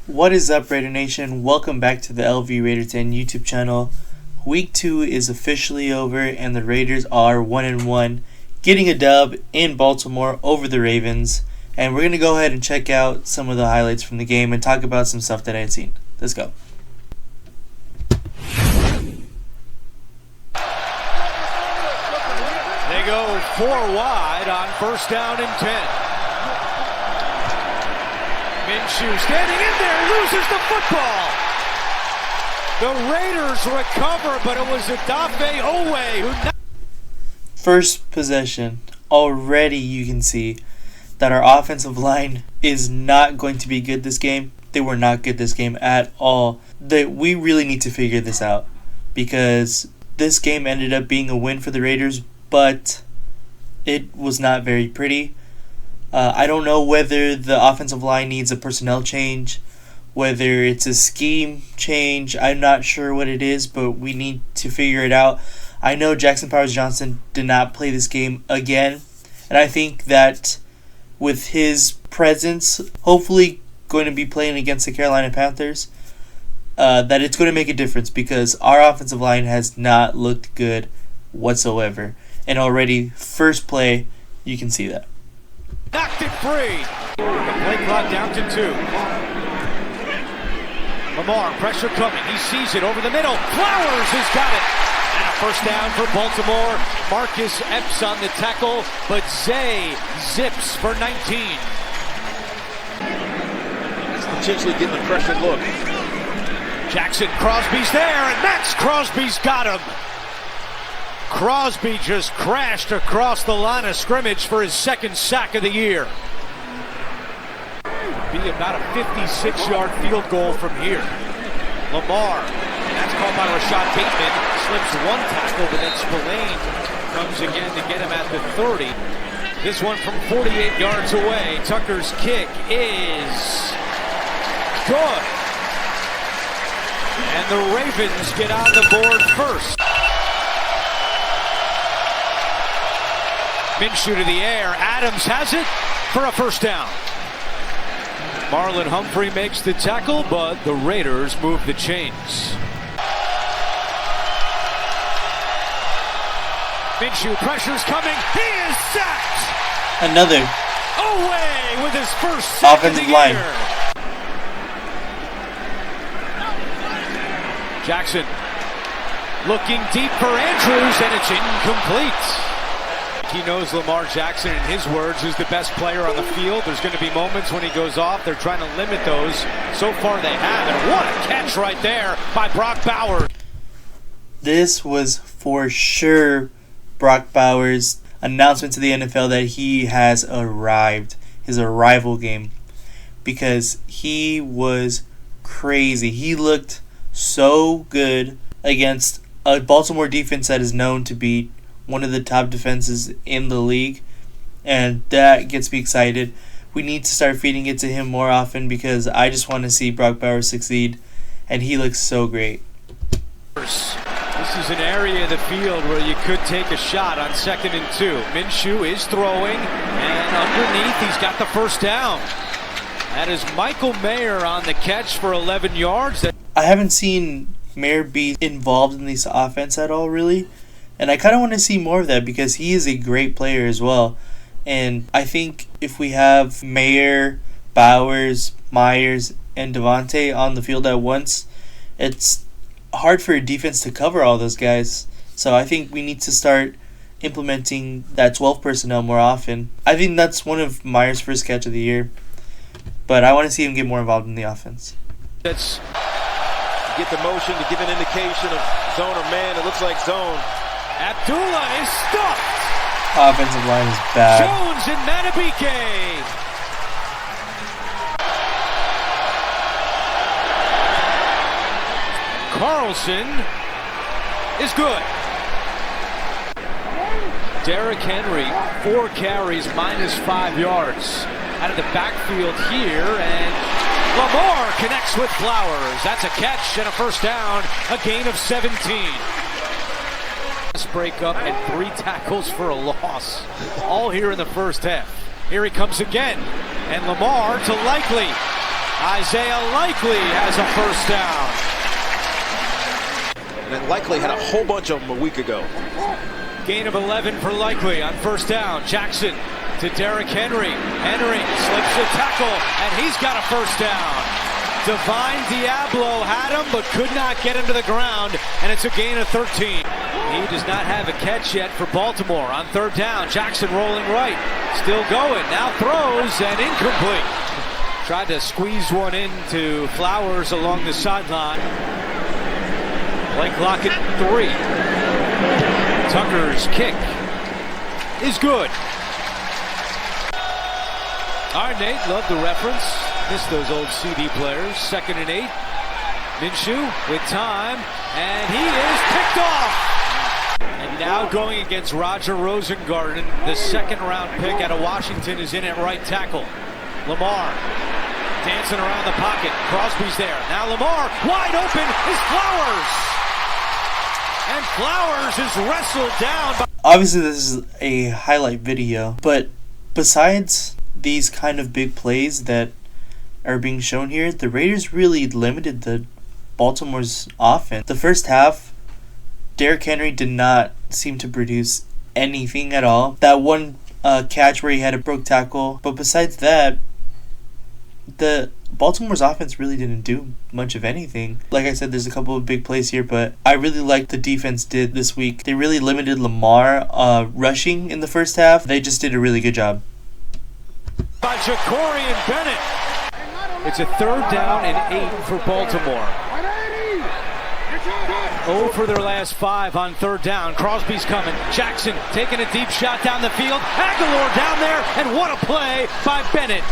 What is up, Raider Nation? Welcome back to the LV Raider 10 YouTube channel. Week 2 is officially over and the Raiders are 1-1, getting a dub in Baltimore over the Ravens. And we're going to go ahead and check out some of the highlights from the game and talk about some stuff that I had seen. Let's go. They go 4 wide on first down and 10. Minshew standing in there, loses the football. The Raiders recover, but it was Odafe Oweh who... First possession, already you can see that our offensive line is not going to be good this game. They were not good this game at all. We really need to figure this out because this game ended up being a win for the Raiders, but it was not very pretty. I don't know whether the offensive line needs a personnel change, whether it's a scheme change. I'm not sure what it is, but we need to figure it out. I know Jackson Powers-Johnson did not play this game again, and I think that with his presence, hopefully going to be playing against the Carolina Panthers, that it's going to make a difference because our offensive line has not looked good whatsoever. And already, first play, you can see that. Knocked it free. The play clock down to 2. Lamar, pressure coming. He sees it over the middle. Flowers has got it. And a first down for Baltimore. Marcus Epps on the tackle, but Zay zips for 19. That's potentially getting the pressure look. Jackson Crosby's there, and Max Crosby's got him. Crosby just crashed across the line of scrimmage for his second sack of the year. Be about a 56-yard field goal from here. Lamar, and that's called by Rashad Bateman. Slips one tackle, but then Spillane comes again to get him at the 30. This one from 48 yards away. Tucker's kick is good. And the Ravens get on the board first. Minshew to the air. Adams has it for a first down. Marlon Humphrey makes the tackle, but the Raiders move the chains. Minshew, pressure's coming. He is sacked. Another. Oweh with his first sack offensive of the line. year. Jackson looking deep for Andrews, and it's incomplete. He knows Lamar Jackson, in his words, is the best player on the field. There's going to be moments when he goes off. They're trying to limit those. So far they have. And what a catch right there by Brock Bowers. This was for sure Brock Bowers' announcement to the NFL that he has arrived. His arrival game. Because he was crazy. He looked so good against a Baltimore defense that is known to be one of the top defenses in the league, and that gets me excited. We need to start feeding it to him more often because I just want to see Brock Bowers succeed, and he looks so great. This is an area of the field where you could take a shot on 2nd and 2. Minshew is throwing, and underneath he's got the first down. That is Michael Mayer on the catch for 11 yards. I haven't seen Mayer be involved in this offense at all, really. And I kind of want to see more of that because he is a great player as well. And I think if we have Mayer, Bowers, Myers, and Devontae on the field at once, it's hard for a defense to cover all those guys. So I think we need to start implementing that 12 personnel more often. I think that's one of Myers' first catch of the year. But I want to see him get more involved in the offense. That's get the motion to give an indication of zone or man. It looks like zone. Abdullah is stuffed. Offensive line is bad. Jones and Matabike. Carlson is good. Derrick Henry, 4 carries, -5 yards. Out of the backfield here, and Lamar connects with Flowers. That's a catch and a first down, a gain of 17. Break up and 3 tackles for a loss. All here in the first half. Here he comes again. And Lamar to Likely. Isaiah Likely has a first down. And Likely had a whole bunch of them a week ago. Gain of 11 for Likely on first down. Jackson to Derrick Henry. Henry slips the tackle, and he's got a first down. Divine Diablo had him, but could not get him to the ground, and it's a gain of 13. He does not have a catch yet for Baltimore on third down. Jackson rolling right, still going, now throws, and incomplete. Tried to squeeze one into Flowers along the sideline. Play clock at 3. Tucker's kick is good. All right, Nate, love the reference. Missed those old CD players. 2nd and 8. Minshew with time, and he is picked off. And now going against Roger Rosengarten, the 2nd-round pick out of Washington is in at right tackle. Lamar dancing around the pocket. Crosby's there. Now Lamar wide open is Flowers. And Flowers is wrestled down. Obviously, this is a highlight video, but besides these kind of big plays that are being shown here, the Raiders really limited the Baltimore's offense. The first half, Derrick Henry did not seem to produce anything at all. That one catch where he had a broke tackle, but besides that, the Baltimore's offense really didn't do much of anything. Like I said, there's a couple of big plays here, but I really like the defense did this week. They really limited Lamar rushing in the first half. They just did a really good job. By Jacorian Bennett. It's a 3rd down and 8 for Baltimore. 0 for their last 5 on 3rd down. Crosby's coming. Jackson taking a deep shot down the field. Aguilar down there, and what a play by Bennett.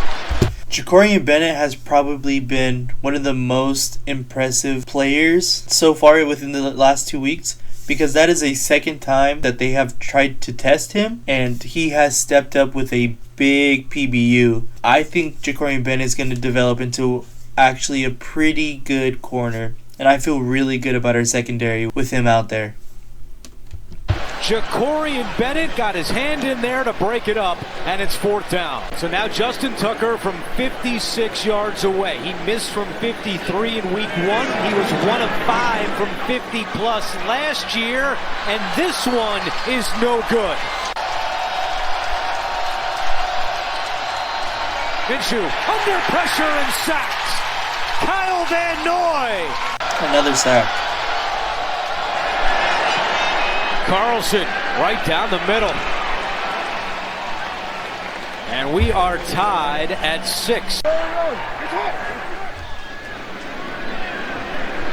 Jacorian Bennett has probably been one of the most impressive players so far within the last 2 weeks, because that is a second time that they have tried to test him, and he has stepped up with a big PBU. I think Jacorian Bennett is going to develop into actually a pretty good corner, and I feel really good about our secondary with him out there. Jacorian Bennett got his hand in there to break it up, and it's 4th down. So now Justin Tucker from 56 yards away. He missed from 53 in week 1. He was 1 of 5 from 50 plus last year, and this one is no good. Minshew under pressure and sacked. Kyle Van Noy. Another sack. Carlson right down the middle. And we are tied at 6.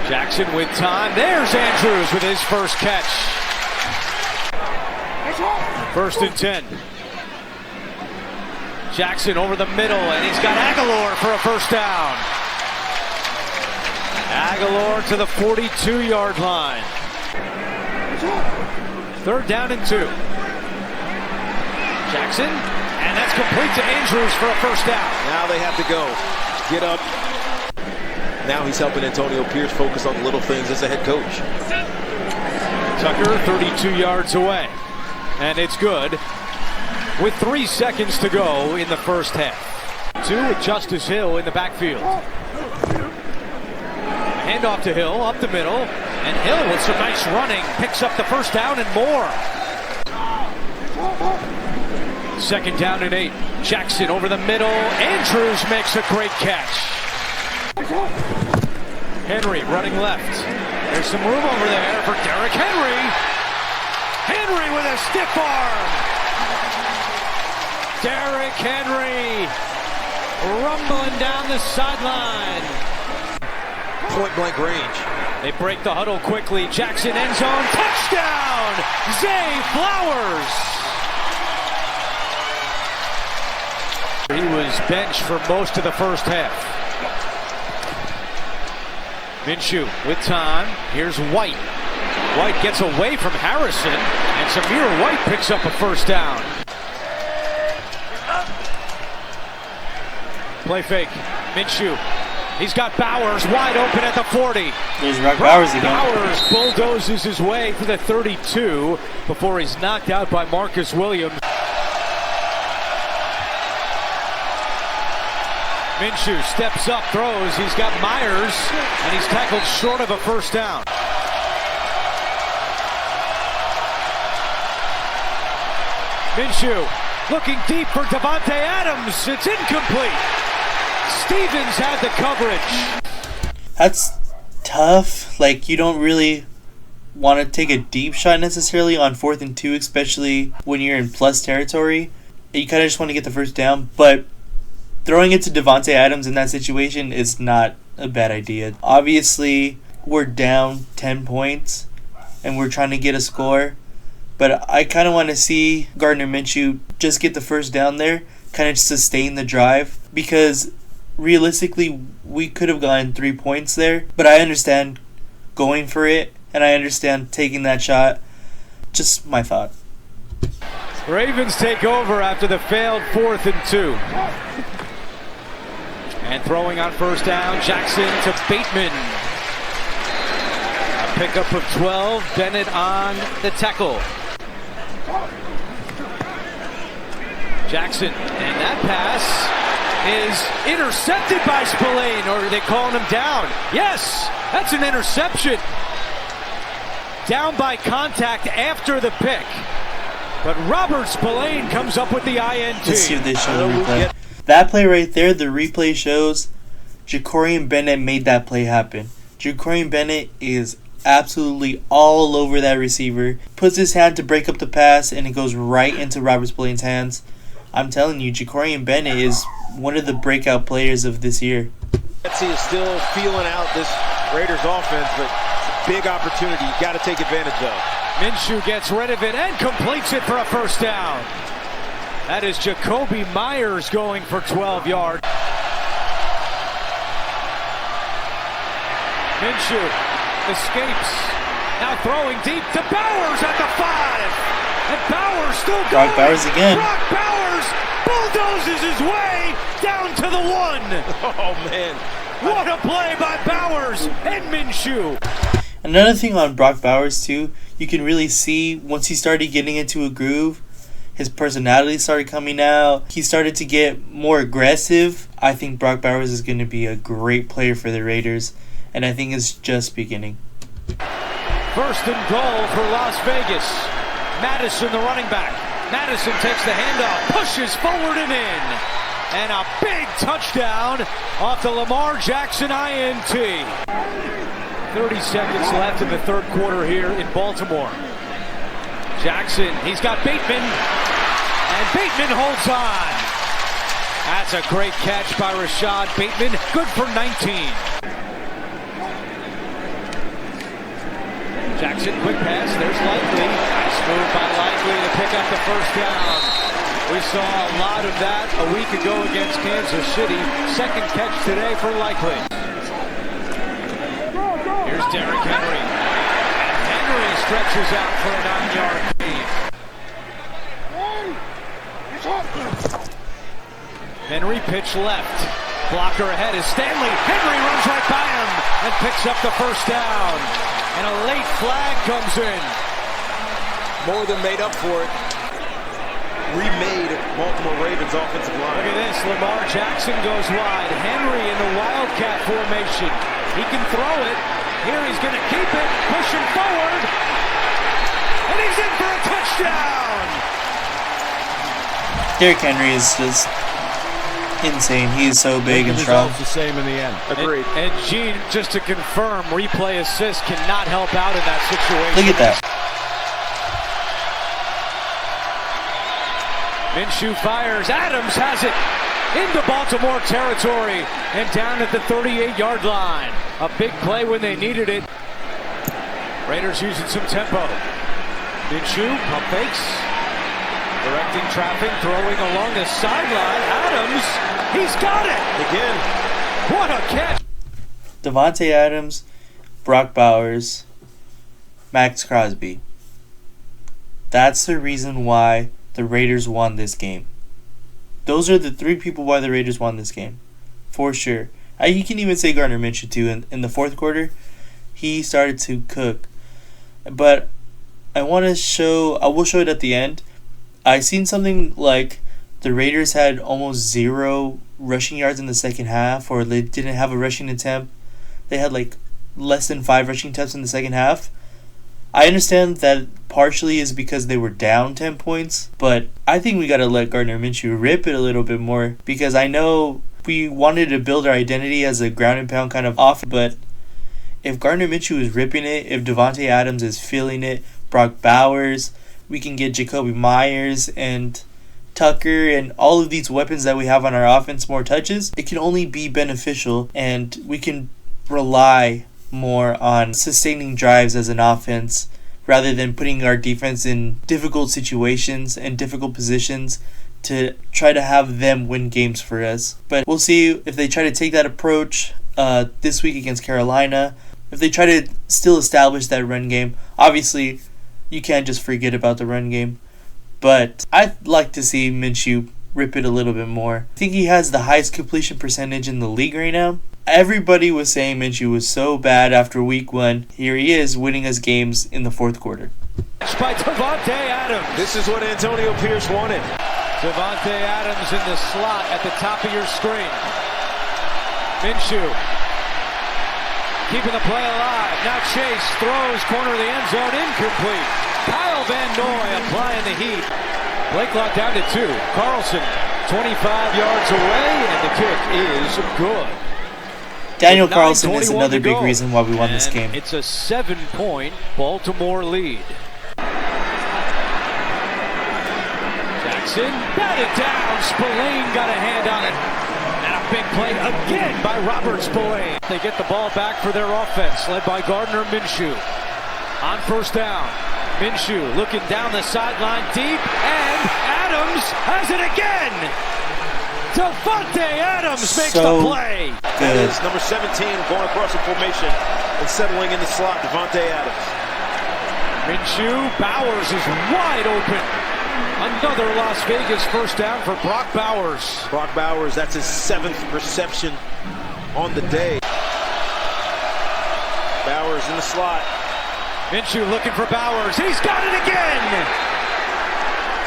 Jackson with time. There's Andrews with his first catch. 1st and 10. Jackson over the middle, and he's got Aguilar for a first down. Aguilar to the 42-yard line. 3rd down and 2. Jackson, and that's complete to Andrews for a first down. Now they have to go. Get up. Now he's helping Antonio Pierce focus on the little things as a head coach. Tucker 32 yards away, and it's good with 3 seconds to go in the first half. 2 with Justice Hill in the backfield. Handoff to Hill up the middle, and Hill with some nice running picks up the first down and more. 2nd down and 8. Jackson over the middle. Andrews makes a great catch. Henry running left. There's some room over there for Derrick Henry. Henry with a stiff arm. Derrick Henry rumbling down the sideline. Point blank range. They break the huddle quickly. Jackson end zone. Touchdown! Zay Flowers. He was benched for most of the first half. Minshew with time. Here's White. White gets away from Harrison, and Zamir White picks up a first down. Play fake. Minshew. He's got Bowers wide open at the 40. There's Brock Bowers again. Bowers bulldozes his way to the 32 before he's knocked out by Marcus Williams. Minshew steps up, throws. He's got Myers, and he's tackled short of a first down. Minshew looking deep for Davante Adams. It's incomplete. Stevens had the coverage. That's tough. Like, you don't really want to take a deep shot necessarily on 4th and 2, especially when you're in plus territory. You kind of just want to get the first down, but throwing it to Davante Adams in that situation is not a bad idea. Obviously, we're down 10 points and we're trying to get a score, but I kind of want to see Gardner Minshew just get the first down there, kind of sustain the drive, because realistically, we could have gotten 3 points there, but I understand going for it, and I understand taking that shot. Just my thought. Ravens take over after the failed 4th and 2. And throwing on first down, Jackson to Bateman. A pickup of 12, Bennett on the tackle. Jackson, and that pass is intercepted by Spillane, or are they calling him down? Yes, that's an interception. Down by contact after the pick. But Robert Spillane comes up with the INT. Let's see if they show the replay. That play right there, the replay shows Jacorian Bennett made that play happen. Jacorian Bennett is absolutely all over that receiver. Puts his hand to break up the pass, and it goes right into Robert Spillane's hands. I'm telling you, Jacorian Bennett is one of the breakout players of this year. Betsy is still feeling out this Raiders offense, but it's a big opportunity you got to take advantage of. Minshew gets rid of it and completes it for a first down. That is Jacoby Myers going for 12 yards. Minshew escapes. Now throwing deep to Bowers at the 5. And Bowers still going. Brock Bowers again. Brock Bowers bulldozes his way down to the 1. Oh, man. What a play by Bowers and Minshew. Another thing on Brock Bowers, too, you can really see once he started getting into a groove, his personality started coming out. He started to get more aggressive. I think Brock Bowers is going to be a great player for the Raiders, and I think it's just beginning. First and goal for Las Vegas. Madison, the running back. Madison takes the handoff, pushes forward and in. And a big touchdown off the Lamar Jackson INT. 30 seconds left in the third quarter here in Baltimore. Jackson, he's got Bateman, and Bateman holds on. That's a great catch by Rashad Bateman, good for 19. Jackson, quick pass, there's Likely. Nice move by Likely to pick up the first down. We saw a lot of that a week ago against Kansas City. Second catch today for Likely. Here's Derrick Henry. Henry stretches out for a 9-yard gain. Henry pitch left. Blocker ahead is Stanley. Henry runs right by him and picks up the first down. And a late flag comes in. More than made up for it. Remade Baltimore Ravens offensive line. Look at this. Lamar Jackson goes wide. Henry in the Wildcat formation. He can throw it. Here he's going to keep it, pushing forward, and he's in for a touchdown! Derrick Henry is just insane. He is so big and strong. The same in the end. Agreed. And Gene, just to confirm, replay assist cannot help out in that situation. Look at that. Minshew fires. Adams has it into Baltimore territory and down at the 38-yard line. A big play when they needed it. Raiders using some tempo. Minshew, pump fakes. Directing traffic, throwing along the sideline. Adams, he's got it! Again. What a catch! Davante Adams, Brock Bowers, Max Crosby. That's the reason why the Raiders won this game. Those are the 3 people why the Raiders won this game. For sure. You can even say Gardner Minshew too. In the fourth quarter, he started to cook. But I will show it at the end. I seen something like the Raiders had almost 0 rushing yards in the second half, or they didn't have a rushing attempt. They had like less than 5 rushing attempts in the second half. I understand that partially is because they were down 10 points, but I think we got to let Gardner Minshew rip it a little bit more, because I know we wanted to build our identity as a ground and pound kind of offense, but if Gardner Minshew is ripping it, if Davante Adams is feeling it, Brock Bowers, we can get Jacoby Myers and Tucker and all of these weapons that we have on our offense more touches, it can only be beneficial, and we can rely more on sustaining drives as an offense rather than putting our defense in difficult situations and difficult positions to try to have them win games for us. But we'll see if they try to take that approach this week against Carolina. If they try to still establish that run game, obviously you can't just forget about the run game. But I'd like to see Minshew rip it a little bit more. I think he has the highest completion percentage in the league right now. Everybody was saying Minshew was so bad after week 1. Here he is winning us games in the fourth quarter. By Davante Adams. This is what Antonio Pierce wanted. Davante Adams in the slot at the top of your screen. Minshew keeping the play alive. Now Chase throws corner of the end zone, incomplete. Kyle Van Noy applying the heat. Play clock down to 2. Carlson 25 yards away, and the kick is good. Daniel Carlson is another big reason why we won this game. It's a 7-point Baltimore lead. Jackson batted down. Spillane got a hand on it. And a big play again by Robert Spillane. They get the ball back for their offense, led by Gardner Minshew. On first down, Minshew looking down the sideline deep, and Adams has it again. Davante Adams makes the play. That is number 17 going across the formation and settling in the slot, Davante Adams. Minshew, Bowers is wide open. Another Las Vegas first down for Brock Bowers. Brock Bowers, that's his 7th reception on the day. Bowers in the slot. Minshew looking for Bowers. He's got it again.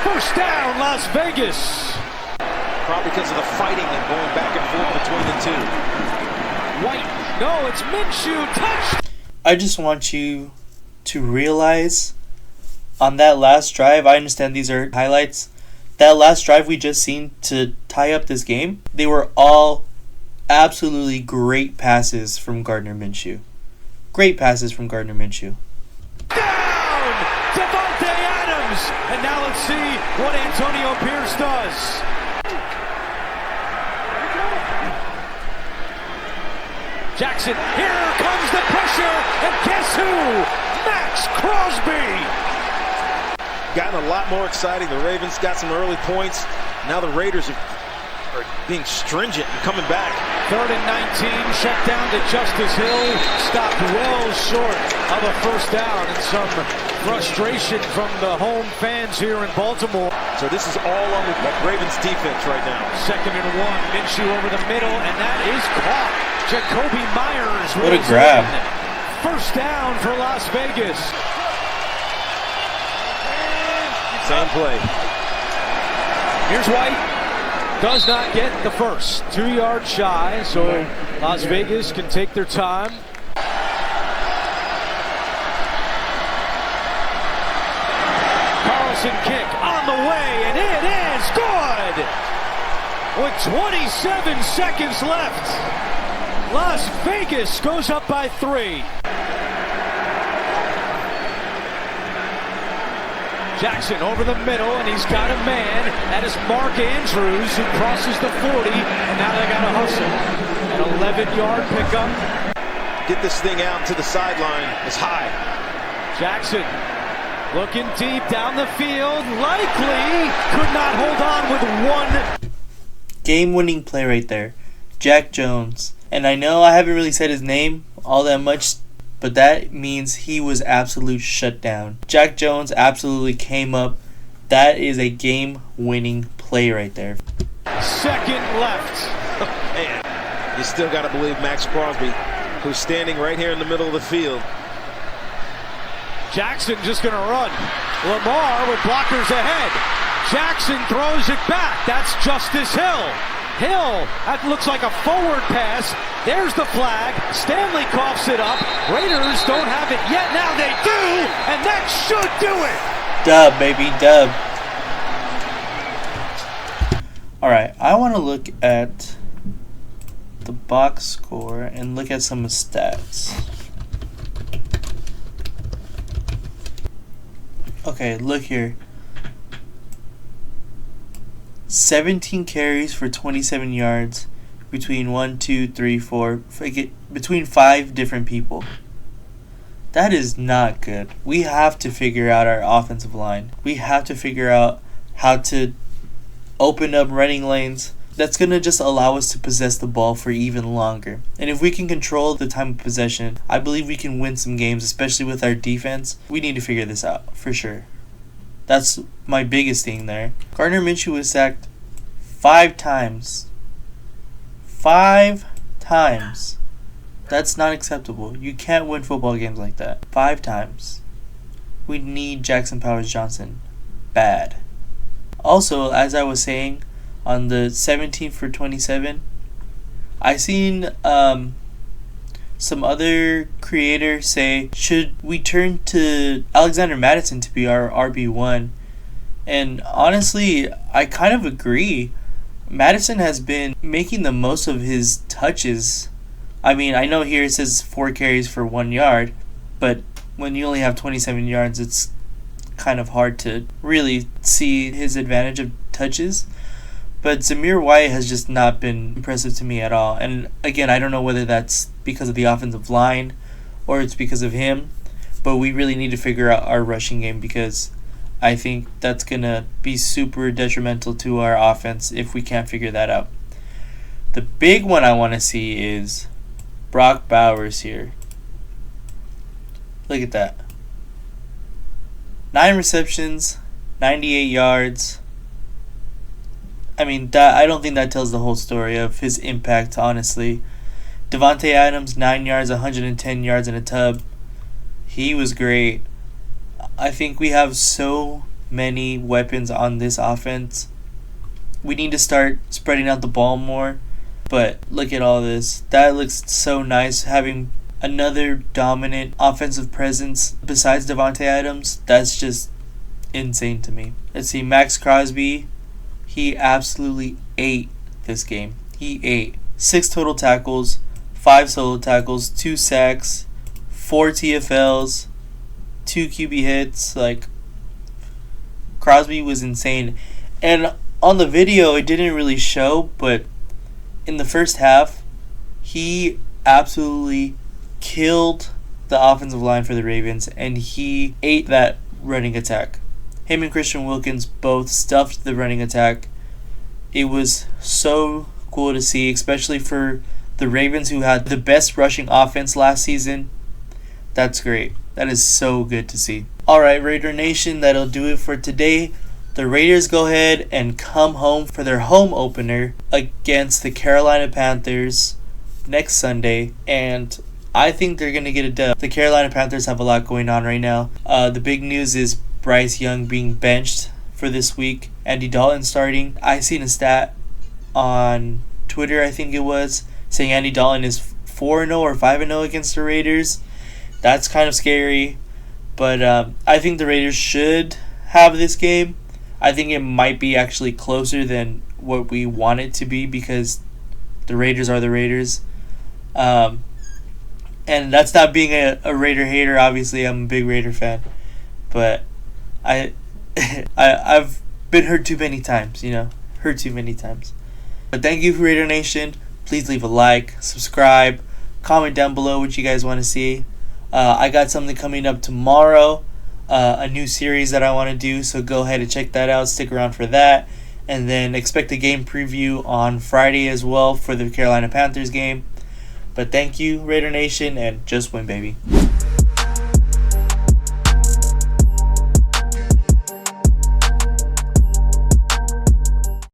First down, Las Vegas. Probably because of the fighting and going back and forth between the two. White. No, it's Minshew. Touch. I just want you to realize on that last drive, I understand these are highlights. That last drive we just seen to tie up this game, they were all absolutely great passes from Gardner Minshew. Great passes from Gardner Minshew. Down! Davante Adams! And now let's see what Antonio Pierce does. Jackson, here comes the pressure, and guess who? Max Crosby! Gotten a lot more exciting. The Ravens got some early points. Now the Raiders are being stringent and coming back. 3rd and 19, shut down to Justice Hill. Stopped well short of a first down, and some frustration from the home fans here in Baltimore. So this is all on the Ravens defense right now. 2nd and 1, Minshew over the middle, and that is caught. Jacoby Myers. What a grab. First down for Las Vegas. Same play. Here's White. Does not get the first. 2 yards shy, so Las Vegas can take their time. Carlson kick on the way, and it is good! With 27 seconds left, Las Vegas goes up by 3. Jackson over the middle, and he's got a man. That is Mark Andrews, who crosses the 40, and now they got to hustle. An 11-yard pickup. Get this thing out to the sideline. It's high. Jackson looking deep down the field. Likely could not hold on with one. Game-winning play right there. Jack Jones. And I know I haven't really said his name all that much, but that means he was absolute shut down. Jack Jones absolutely came up. That is a game-winning play right there. Second left. Man, you still got to believe Max Crosby, who's standing right here in the middle of the field. Jackson just going to run. Lamar with blockers ahead. Jackson throws it back. That's Justice Hill. Hill, that looks like a forward pass. There's the flag. Stanley coughs it up. Raiders don't have it yet. Now they do, and that should do it. Dub, baby, dub. Alright, I want to look at the box score and look at some stats. Okay, look here. 17 carries for 27 yards between between 5 different people. That is not good. We have to figure out our offensive line. We have to figure out how to open up running lanes. That's going to just allow us to possess the ball for even longer. And if we can control the time of possession, I believe we can win some games, especially with our defense. We need to figure this out, for sure. That's my biggest thing there. Gardner Minshew was sacked 5 times. 5 times. That's not acceptable. You can't win football games like that. 5 times. We need Jackson Powers-Johnson. Bad. Also, as I was saying, on the 17 for 27, I seen some other creators say, should we turn to Alexander Mattison to be our RB1? And honestly, I kind of agree. Mattison has been making the most of his touches. I mean, I know here it says 4 carries for 1 yard, but when you only have 27 yards, it's kind of hard to really see his advantage of touches. But Zamir White has just not been impressive to me at all. And again, I don't know whether that's because of the offensive line or it's because of him. But we really need to figure out our rushing game, because I think that's going to be super detrimental to our offense if we can't figure that out. The big one I want to see is Brock Bowers here. Look at that. 9 receptions, 98 yards. I mean, I don't think that tells the whole story of his impact, honestly. Devontae Adams, 9 yards, 110 yards in a tub. He was great. I think we have so many weapons on this offense. We need to start spreading out the ball more. But look at all this. That looks so nice, having another dominant offensive presence besides Devontae Adams. That's just insane to me. Let's see, Max Crosby. He absolutely ate this game. He ate. 6 total tackles, 5 solo tackles, 2 sacks, 4 TFLs, 2 QB hits. Like, Crosby was insane. And on the video, it didn't really show, but in the first half, he absolutely killed the offensive line for the Ravens, and he ate that running attack. Him and Christian Wilkins both stuffed the running attack. It was so cool to see, especially for the Ravens, who had the best rushing offense last season. That's great. That is so good to see. Alright, Raider Nation, that'll do it for today. The Raiders go ahead and come home for their home opener against the Carolina Panthers next Sunday, and I think they're going to get a dub. The Carolina Panthers have a lot going on right now. The big news is Bryce Young being benched for this week. Andy Dalton starting. I seen a stat on Twitter, I think it was, saying Andy Dalton is 4-0 or 5-0 against the Raiders. That's kind of scary. But I think the Raiders should have this game. I think it might be actually closer than what we want it to be, because the Raiders are the Raiders. And that's not being a Raider hater. Obviously, I'm a big Raider fan. But I've been hurt too many times, Hurt too many times. But thank you, Raider Nation. Please leave a like, subscribe, comment down below what you guys want to see. I got something coming up tomorrow, a new series that I want to do, so go ahead and check that out. Stick around for that. And then expect a game preview on Friday as well for the Carolina Panthers game. But thank you, Raider Nation, and just win, baby.